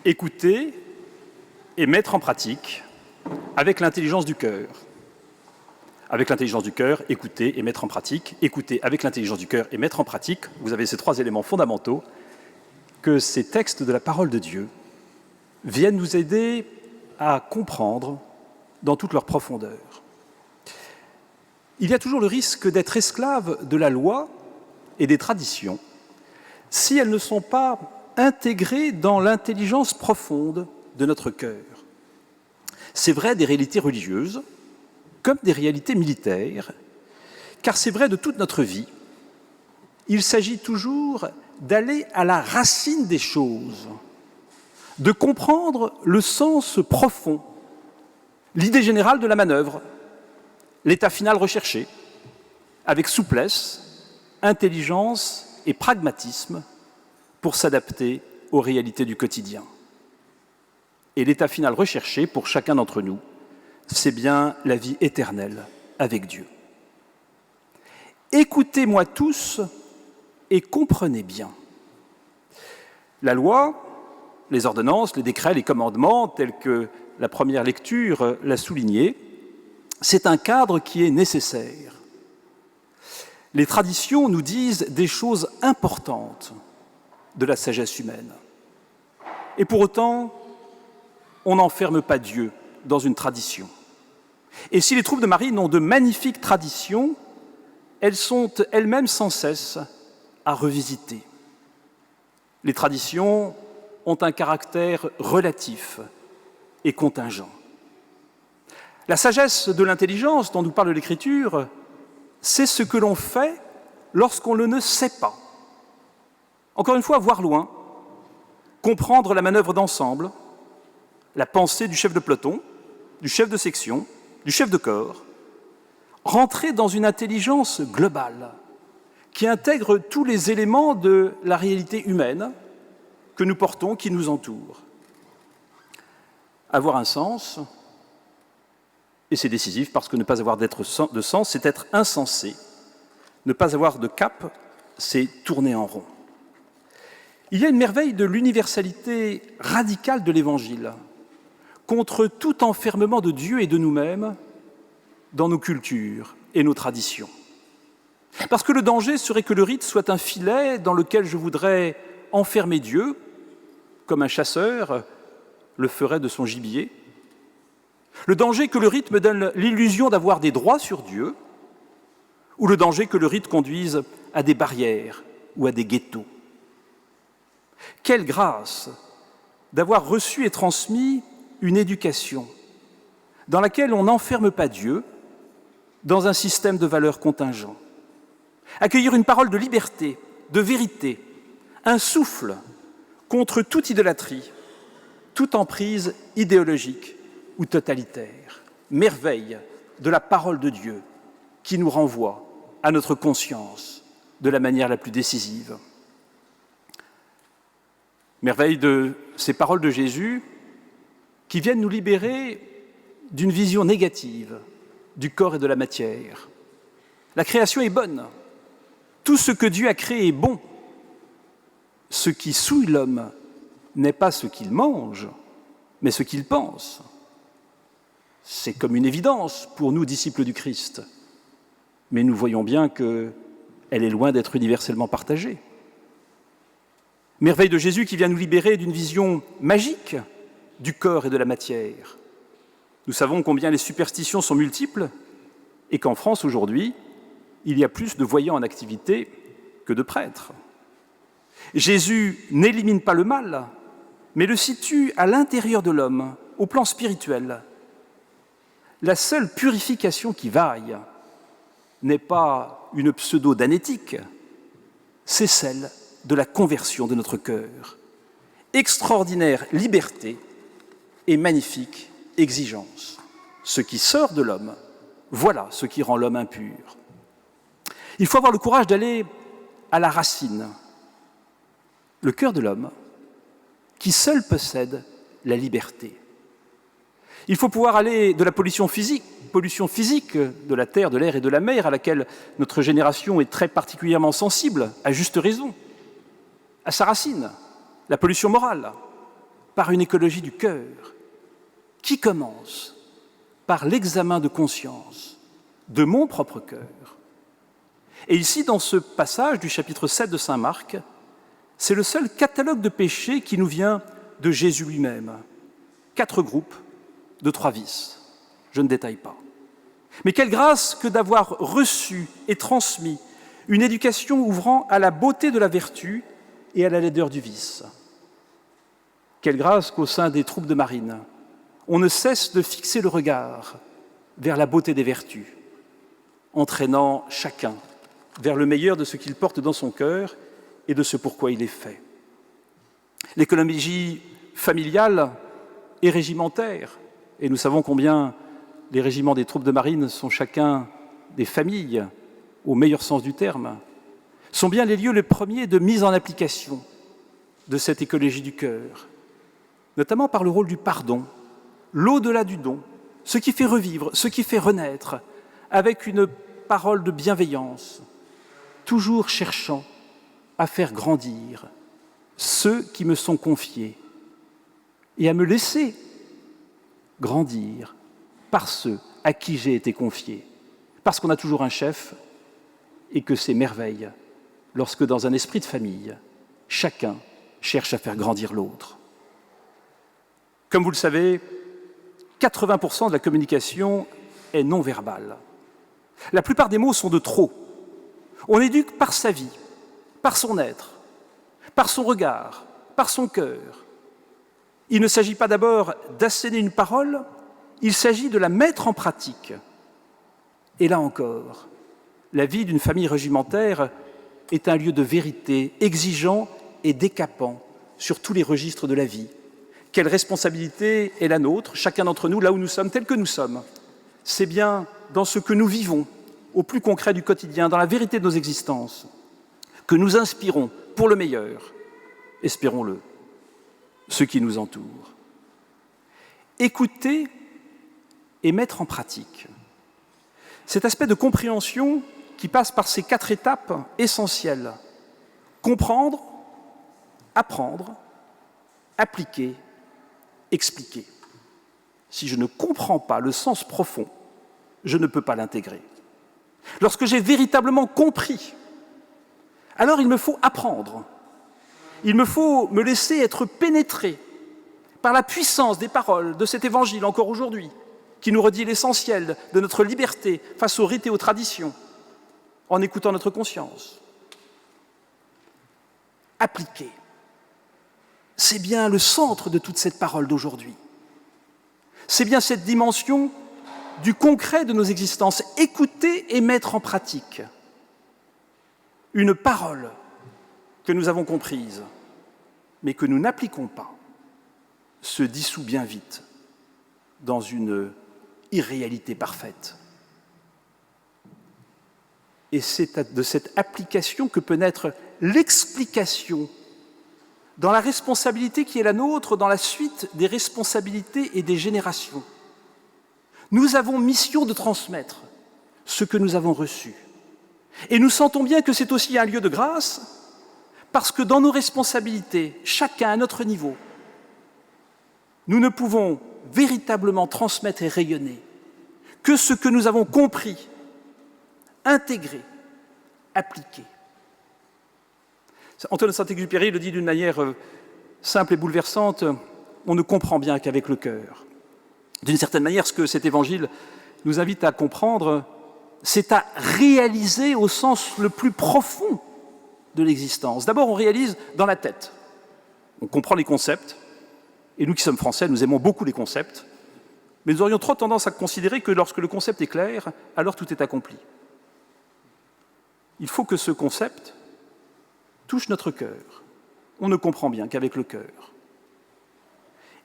écouter et mettre en pratique avec l'intelligence du cœur. Avec l'intelligence du cœur, écouter et mettre en pratique. Écouter avec l'intelligence du cœur et mettre en pratique. Vous avez ces trois éléments fondamentaux que ces textes de la parole de Dieu viennent nous aider à comprendre dans toute leur profondeur. Il y a toujours le risque d'être esclave de la loi et des traditions si elles ne sont pas intégrées dans l'intelligence profonde de notre cœur. C'est vrai des réalités religieuses comme des réalités militaires, car c'est vrai de toute notre vie. Il s'agit toujours d'aller à la racine des choses, de comprendre le sens profond, l'idée générale de la manœuvre, l'état final recherché, avec souplesse, intelligence et pragmatisme pour s'adapter aux réalités du quotidien. Et l'état final recherché pour chacun d'entre nous, c'est bien la vie éternelle avec Dieu. Écoutez-moi tous et comprenez bien. La loi, les ordonnances, les décrets, les commandements, tels que la première lecture l'a souligné, c'est un cadre qui est nécessaire. Les traditions nous disent des choses importantes de la sagesse humaine. Et pour autant, on n'enferme pas Dieu dans une tradition. Et si les troupes de Marie n'ont de magnifiques traditions, elles sont elles-mêmes sans cesse à revisiter. Les traditions ont un caractère relatif et contingent. La sagesse de l'intelligence dont nous parle l'Écriture, c'est ce que l'on fait lorsqu'on le ne sait pas. Encore une fois, voir loin, comprendre la manœuvre d'ensemble, la pensée du chef de peloton, du chef de section, du chef de corps, rentrer dans une intelligence globale qui intègre tous les éléments de la réalité humaine que nous portons, qui nous entoure. Avoir un sens, et c'est décisif parce que ne pas avoir de sens, c'est être insensé. Ne pas avoir de cap, c'est tourner en rond. Il y a une merveille de l'universalité radicale de l'Évangile contre tout enfermement de Dieu et de nous-mêmes dans nos cultures et nos traditions. Parce que le danger serait que le rite soit un filet dans lequel je voudrais enfermer Dieu, comme un chasseur le ferait de son gibier. Le danger que le rite me donne l'illusion d'avoir des droits sur Dieu, ou le danger que le rite conduise à des barrières ou à des ghettos. Quelle grâce d'avoir reçu et transmis une éducation dans laquelle on n'enferme pas Dieu dans un système de valeurs contingent. Accueillir une parole de liberté, de vérité, un souffle contre toute idolâtrie, toute emprise idéologique ou totalitaire. Merveille de la parole de Dieu qui nous renvoie à notre conscience de la manière la plus décisive. Merveille de ces paroles de Jésus qui viennent nous libérer d'une vision négative du corps et de la matière. La création est bonne. Tout ce que Dieu a créé est bon. Ce qui souille l'homme n'est pas ce qu'il mange, mais ce qu'il pense. C'est comme une évidence pour nous, disciples du Christ. Mais nous voyons bien qu'elle est loin d'être universellement partagée. Merveille de Jésus qui vient nous libérer d'une vision magique du corps et de la matière. Nous savons combien les superstitions sont multiples et qu'en France, aujourd'hui, il y a plus de voyants en activité que de prêtres. Jésus n'élimine pas le mal, mais le situe à l'intérieur de l'homme, au plan spirituel. La seule purification qui vaille n'est pas une pseudo-danétique, c'est celle de la conversion de notre cœur. Extraordinaire liberté et magnifique exigence. Ce qui sort de l'homme, voilà ce qui rend l'homme impur. Il faut avoir le courage d'aller à la racine, le cœur de l'homme, qui seul possède la liberté. Il faut pouvoir aller de la pollution physique de la terre, de l'air et de la mer, à laquelle notre génération est très particulièrement sensible, à juste raison, à sa racine, la pollution morale. par une écologie du cœur qui commence par l'examen de conscience de mon propre cœur. Et ici, dans ce passage du chapitre 7 de saint Marc, c'est le seul catalogue de péchés qui nous vient de Jésus lui-même. 4 groupes de 3 vices. Je ne détaille pas. Mais quelle grâce que d'avoir reçu et transmis une éducation ouvrant à la beauté de la vertu et à la laideur du vice. Quelle grâce qu'au sein des troupes de marine, on ne cesse de fixer le regard vers la beauté des vertus, entraînant chacun vers le meilleur de ce qu'il porte dans son cœur et de ce pourquoi il est fait. L'écologie familiale et régimentaire, et nous savons combien les régiments des troupes de marine sont chacun des familles, au meilleur sens du terme, sont bien les lieux les premiers de mise en application de cette écologie du cœur, notamment par le rôle du pardon, l'au-delà du don, ce qui fait revivre, ce qui fait renaître, avec une parole de bienveillance, toujours cherchant à faire grandir ceux qui me sont confiés et à me laisser grandir par ceux à qui j'ai été confié, parce qu'on a toujours un chef et que c'est merveille lorsque dans un esprit de famille, chacun cherche à faire grandir l'autre. Comme vous le savez, 80% de la communication est non verbale. La plupart des mots sont de trop. On éduque par sa vie, par son être, par son regard, par son cœur. Il ne s'agit pas d'abord d'asséner une parole, il s'agit de la mettre en pratique. Et là encore, la vie d'une famille régimentaire est un lieu de vérité exigeant et décapant sur tous les registres de la vie. Quelle responsabilité est la nôtre, chacun d'entre nous, là où nous sommes, tels que nous sommes. C'est bien dans ce que nous vivons, au plus concret du quotidien, dans la vérité de nos existences, que nous inspirons pour le meilleur, espérons-le, ceux qui nous entourent. Écouter et mettre en pratique. Cet aspect de compréhension qui passe par ces 4 étapes essentielles. Comprendre, apprendre, appliquer, expliquer. Si je ne comprends pas le sens profond, je ne peux pas l'intégrer. Lorsque j'ai véritablement compris, alors il me faut apprendre. Il me faut me laisser être pénétré par la puissance des paroles de cet évangile encore aujourd'hui, qui nous redit l'essentiel de notre liberté face aux rites et aux traditions, en écoutant notre conscience. Appliquer. C'est bien le centre de toute cette parole d'aujourd'hui. C'est bien cette dimension du concret de nos existences. Écouter et mettre en pratique. Une parole que nous avons comprise, mais que nous n'appliquons pas, se dissout bien vite dans une irréalité parfaite. Et c'est de cette application que peut naître l'explication dans la responsabilité qui est la nôtre, dans la suite des responsabilités et des générations. Nous avons mission de transmettre ce que nous avons reçu. Et nous sentons bien que c'est aussi un lieu de grâce, parce que dans nos responsabilités, chacun à notre niveau, nous ne pouvons véritablement transmettre et rayonner que ce que nous avons compris, intégré, appliqué. Antoine de Saint-Exupéry le dit d'une manière simple et bouleversante, on ne comprend bien qu'avec le cœur. D'une certaine manière, ce que cet évangile nous invite à comprendre, c'est à réaliser au sens le plus profond de l'existence. D'abord, on réalise dans la tête. On comprend les concepts, et nous qui sommes français, nous aimons beaucoup les concepts, mais nous aurions trop tendance à considérer que lorsque le concept est clair, alors tout est accompli. Il faut que ce concept touche notre cœur. On ne comprend bien qu'avec le cœur.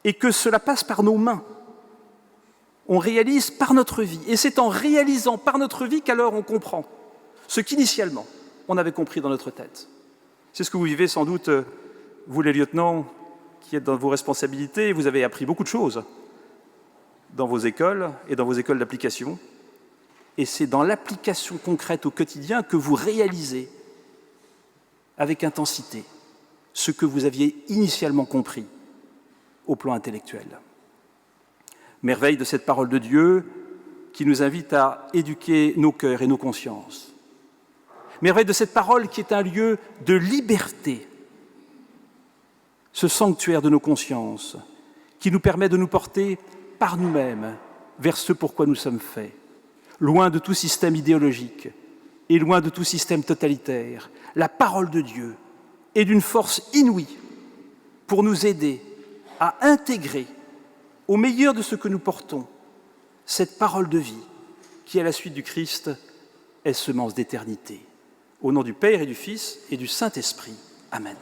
Et que cela passe par nos mains. On réalise par notre vie. Et c'est en réalisant par notre vie qu'alors on comprend ce qu'initialement on avait compris dans notre tête. C'est ce que vous vivez sans doute, vous les lieutenants, qui êtes dans vos responsabilités. Vous avez appris beaucoup de choses dans vos écoles et dans vos écoles d'application. Et c'est dans l'application concrète au quotidien que vous réalisez avec intensité ce que vous aviez initialement compris au plan intellectuel. Merveille de cette parole de Dieu qui nous invite à éduquer nos cœurs et nos consciences. Merveille de cette parole qui est un lieu de liberté, ce sanctuaire de nos consciences qui nous permet de nous porter par nous-mêmes vers ce pourquoi nous sommes faits, loin de tout système idéologique et loin de tout système totalitaire. La parole de Dieu est d'une force inouïe pour nous aider à intégrer au meilleur de ce que nous portons cette parole de vie qui, à la suite du Christ, est semence d'éternité. Au nom du Père et du Fils et du Saint-Esprit. Amen.